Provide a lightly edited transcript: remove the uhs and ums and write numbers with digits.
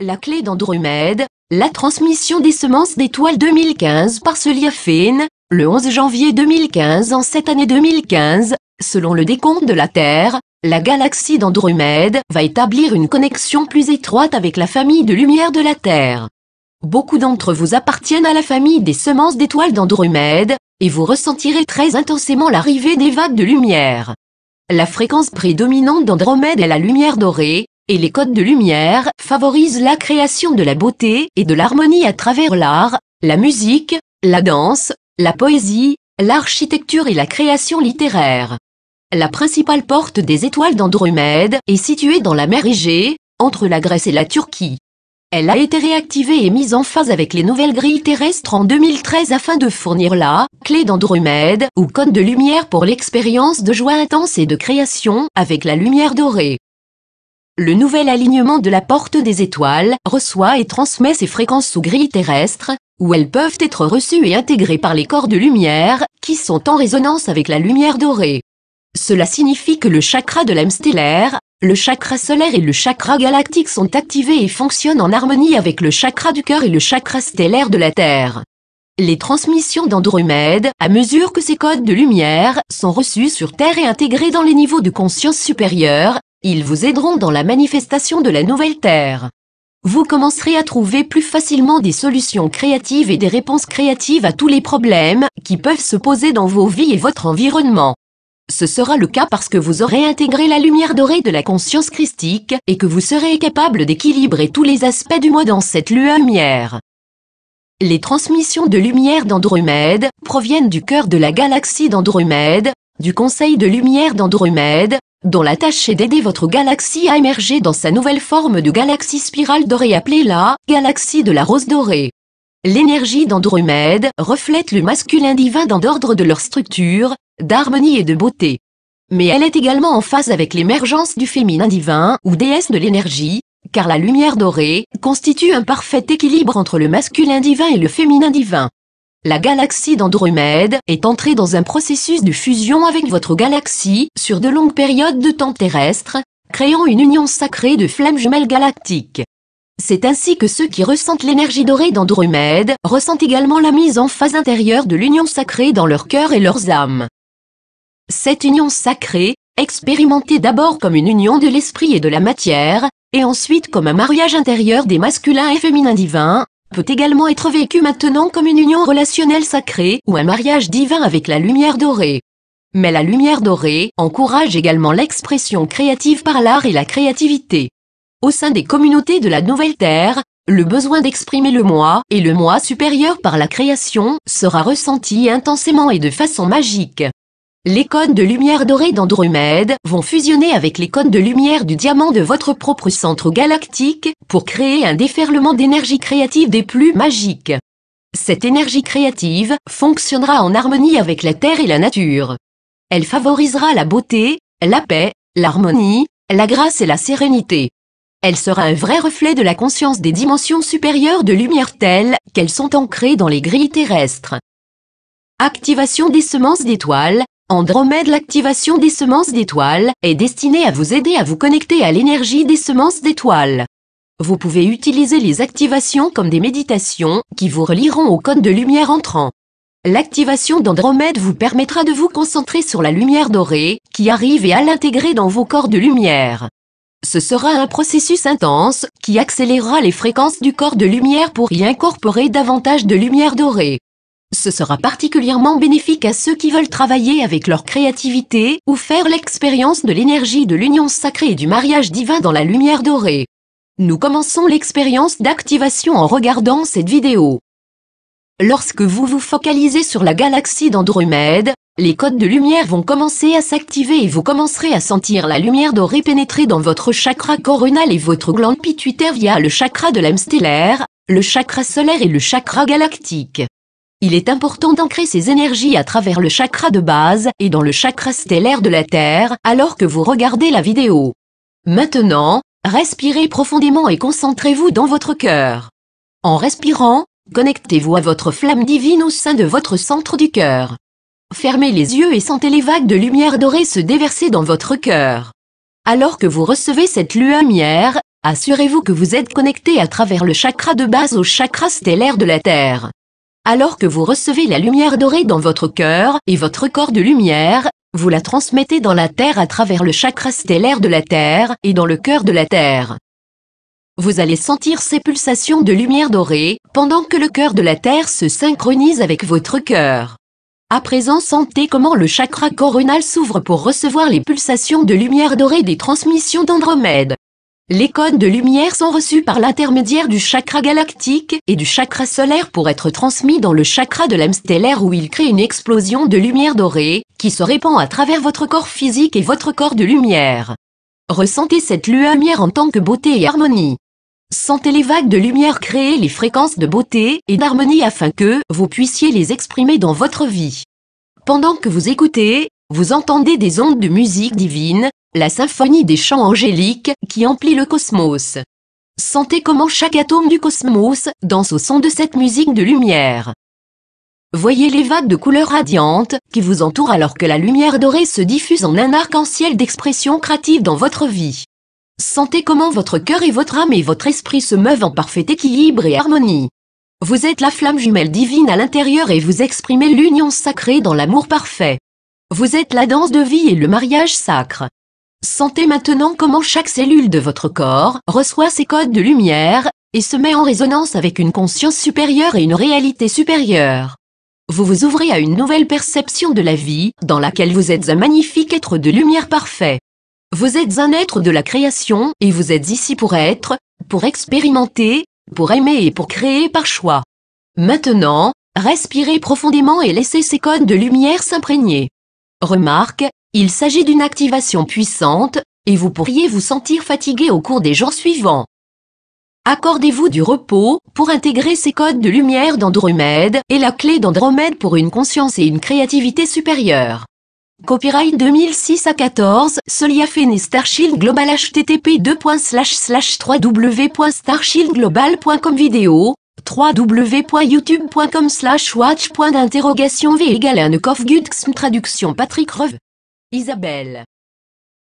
La clé d'Andromède, la transmission des semences d'étoiles 2015 par Celia Fein, le 11 janvier 2015. En cette année 2015, selon le décompte de la Terre, la galaxie d'Andromède va établir une connexion plus étroite avec la famille de lumière de la Terre. Beaucoup d'entre vous appartiennent à la famille des semences d'étoiles d'Andromède, et vous ressentirez très intensément l'arrivée des vagues de lumière. La fréquence prédominante d'Andromède est la lumière dorée, et les codes de lumière favorisent la création de la beauté et de l'harmonie à travers l'art, la musique, la danse, la poésie, l'architecture et la création littéraire. La principale porte des étoiles d'Andromède est située dans la mer Égée, entre la Grèce et la Turquie. Elle a été réactivée et mise en phase avec les nouvelles grilles terrestres en 2013 afin de fournir la clé d'Andromède ou code de lumière pour l'expérience de joie intense et de création avec la lumière dorée. Le nouvel alignement de la porte des étoiles reçoit et transmet ces fréquences sous grille terrestre, où elles peuvent être reçues et intégrées par les corps de lumière, qui sont en résonance avec la lumière dorée. Cela signifie que le chakra de l'âme stellaire, le chakra solaire et le chakra galactique sont activés et fonctionnent en harmonie avec le chakra du cœur et le chakra stellaire de la Terre. Les transmissions d'Andromède, à mesure que ces codes de lumière sont reçus sur Terre et intégrés dans les niveaux de conscience supérieurs, ils vous aideront dans la manifestation de la nouvelle Terre. Vous commencerez à trouver plus facilement des solutions créatives et des réponses créatives à tous les problèmes qui peuvent se poser dans vos vies et votre environnement. Ce sera le cas parce que vous aurez intégré la lumière dorée de la conscience christique et que vous serez capable d'équilibrer tous les aspects du moi dans cette lumière. Les transmissions de lumière d'Andromède proviennent du cœur de la galaxie d'Andromède, du conseil de lumière d'Andromède, dont la tâche est d'aider votre galaxie à émerger dans sa nouvelle forme de galaxie spirale dorée appelée la galaxie de la rose dorée. L'énergie d'Andromède reflète le masculin divin dans l'ordre de leur structure, d'harmonie et de beauté. Mais elle est également en phase avec l'émergence du féminin divin ou déesse de l'énergie, car la lumière dorée constitue un parfait équilibre entre le masculin divin et le féminin divin. La galaxie d'Andromède est entrée dans un processus de fusion avec votre galaxie sur de longues périodes de temps terrestre, créant une union sacrée de flammes jumelles galactiques. C'est ainsi que ceux qui ressentent l'énergie dorée d'Andromède ressentent également la mise en phase intérieure de l'union sacrée dans leur cœur et leurs âmes. Cette union sacrée, expérimentée d'abord comme une union de l'esprit et de la matière, et ensuite comme un mariage intérieur des masculins et féminins divins, peut également être vécue maintenant comme une union relationnelle sacrée ou un mariage divin avec la lumière dorée. Mais la lumière dorée encourage également l'expression créative par l'art et la créativité. Au sein des communautés de la Nouvelle Terre, le besoin d'exprimer le moi et le moi supérieur par la création sera ressenti intensément et de façon magique. Les codes de lumière dorée d'Andromède vont fusionner avec les codes de lumière du diamant de votre propre centre galactique pour créer un déferlement d'énergie créative des plus magiques. Cette énergie créative fonctionnera en harmonie avec la Terre et la nature. Elle favorisera la beauté, la paix, l'harmonie, la grâce et la sérénité. Elle sera un vrai reflet de la conscience des dimensions supérieures de lumière telles qu'elles sont ancrées dans les grilles terrestres. Activation des semences d'étoiles. Andromède. L'activation des semences d'étoiles est destinée à vous aider à vous connecter à l'énergie des semences d'étoiles. Vous pouvez utiliser les activations comme des méditations qui vous relieront au code de lumière entrant. L'activation d'Andromède vous permettra de vous concentrer sur la lumière dorée qui arrive et à l'intégrer dans vos corps de lumière. Ce sera un processus intense qui accélérera les fréquences du corps de lumière pour y incorporer davantage de lumière dorée. Ce sera particulièrement bénéfique à ceux qui veulent travailler avec leur créativité ou faire l'expérience de l'énergie de l'union sacrée et du mariage divin dans la lumière dorée. Nous commençons l'expérience d'activation en regardant cette vidéo. Lorsque vous vous focalisez sur la galaxie d'Andromède, les codes de lumière vont commencer à s'activer et vous commencerez à sentir la lumière dorée pénétrer dans votre chakra coronal et votre glande pituitaire via le chakra de l'âme stellaire, le chakra solaire et le chakra galactique. Il est important d'ancrer ces énergies à travers le chakra de base et dans le chakra stellaire de la Terre alors que vous regardez la vidéo. Maintenant, respirez profondément et concentrez-vous dans votre cœur. En respirant, connectez-vous à votre flamme divine au sein de votre centre du cœur. Fermez les yeux et sentez les vagues de lumière dorée se déverser dans votre cœur. Alors que vous recevez cette lumière, assurez-vous que vous êtes connecté à travers le chakra de base au chakra stellaire de la Terre. Alors que vous recevez la lumière dorée dans votre cœur et votre corps de lumière, vous la transmettez dans la Terre à travers le chakra stellaire de la Terre et dans le cœur de la Terre. Vous allez sentir ces pulsations de lumière dorée, pendant que le cœur de la Terre se synchronise avec votre cœur. À présent, sentez comment le chakra coronal s'ouvre pour recevoir les pulsations de lumière dorée des transmissions d'Andromède. Les codes de lumière sont reçus par l'intermédiaire du chakra galactique et du chakra solaire pour être transmis dans le chakra de l'âme stellaire où il crée une explosion de lumière dorée qui se répand à travers votre corps physique et votre corps de lumière. Ressentez cette lumière en tant que beauté et harmonie. Sentez les vagues de lumière créer les fréquences de beauté et d'harmonie afin que vous puissiez les exprimer dans votre vie. Pendant que vous écoutez, vous entendez des ondes de musique divine, la symphonie des chants angéliques qui emplit le cosmos. Sentez comment chaque atome du cosmos danse au son de cette musique de lumière. Voyez les vagues de couleurs radiantes qui vous entourent alors que la lumière dorée se diffuse en un arc-en-ciel d'expression créative dans votre vie. Sentez comment votre cœur et votre âme et votre esprit se meuvent en parfait équilibre et harmonie. Vous êtes la flamme jumelle divine à l'intérieur et vous exprimez l'union sacrée dans l'amour parfait. Vous êtes la danse de vie et le mariage sacre. Sentez maintenant comment chaque cellule de votre corps reçoit ces codes de lumière et se met en résonance avec une conscience supérieure et une réalité supérieure. Vous vous ouvrez à une nouvelle perception de la vie, dans laquelle vous êtes un magnifique être de lumière parfait. Vous êtes un être de la création et vous êtes ici pour être, pour expérimenter, pour aimer et pour créer par choix. Maintenant, respirez profondément et laissez ces codes de lumière s'imprégner. Remarque, il s'agit d'une activation puissante, et vous pourriez vous sentir fatigué au cours des jours suivants. Accordez-vous du repos pour intégrer ces codes de lumière d'Andromède et la clé d'Andromède pour une conscience et une créativité supérieure. Copyright 2006 à 14, Solia Fene Starshield Global http://www.starshieldglobal.com vidéo www.youtube.com/watch.v = traduction Patrick Reve. Isabelle.